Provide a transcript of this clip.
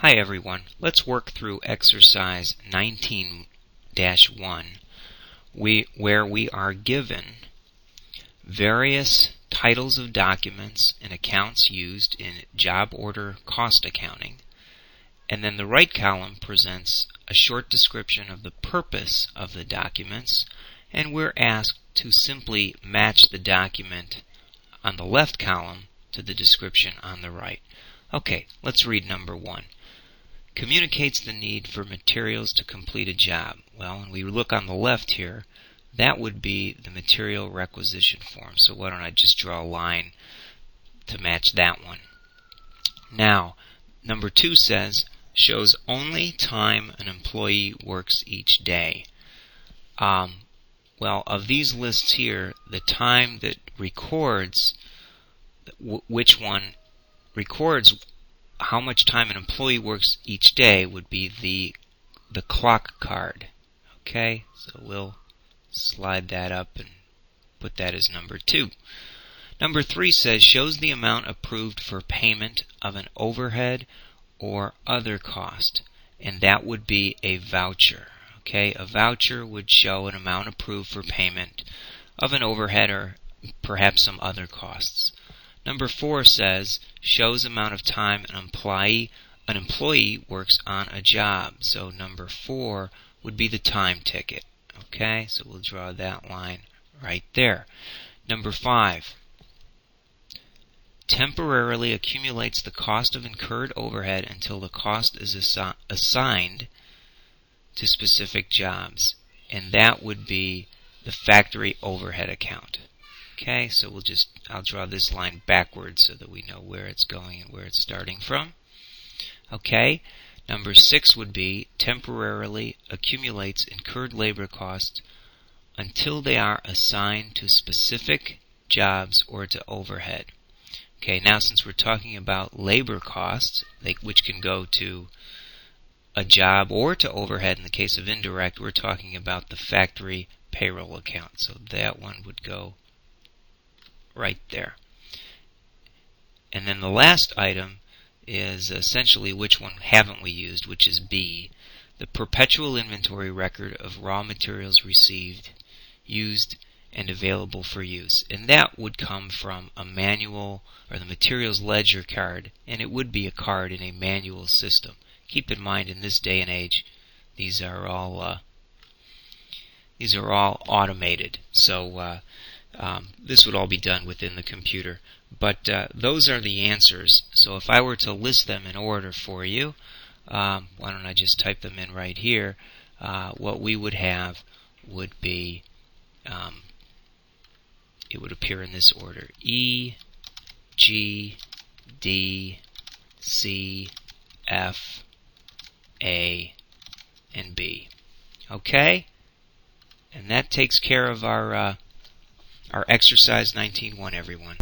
Hi everyone, let's work through exercise 19-1 where we are given various titles of documents and accounts used in job order cost accounting, and then the right column presents a short description of the purpose of the documents, and we're asked to simply match the document on the left column to the description on the right. Okay, let's read number 1. Communicates the need for materials to complete a job. Well, when we look on the left here, that would be the material requisition form. So why don't I just draw a line to match that one. Now, number 2 says, shows only time an employee works each day. Well, of these lists here, the time that records, which one records how much time an employee works each day would be the clock card. Okay, so we'll slide that up and put that as number 2. Number 3 says shows the amount approved for payment of an overhead or other cost, and that would be a voucher. Okay, a voucher would show an amount approved for payment of an overhead or perhaps some other costs. Number 4 says, shows amount of time an employee works on a job. So number 4 would be the time ticket. Okay, so we'll draw that line right there. Number 5, temporarily accumulates the cost of incurred overhead until the cost is assigned to specific jobs. And that would be the factory overhead account. Okay, so I'll draw this line backwards so that we know where it's going and where it's starting from. Okay, number 6 would be temporarily accumulates incurred labor costs until they are assigned to specific jobs or to overhead. Okay, now since we're talking about labor costs, which can go to a job or to overhead in the case of indirect, we're talking about the factory payroll account. So that one would go right there. And then the last item is essentially which one haven't we used, which is B, the perpetual inventory record of raw materials received, used, and available for use. And that would come from a manual or the materials ledger card, and it would be a card in a manual system. Keep in mind, in this day and age, these are all automated. So this would all be done within the computer. But those are the answers. So if I were to list them in order for you, why don't I just type them in right here? What we would have would be, it would appear in this order: E, G, D, C, F, A, and B. Okay? And that takes care of our exercise 19-1, everyone.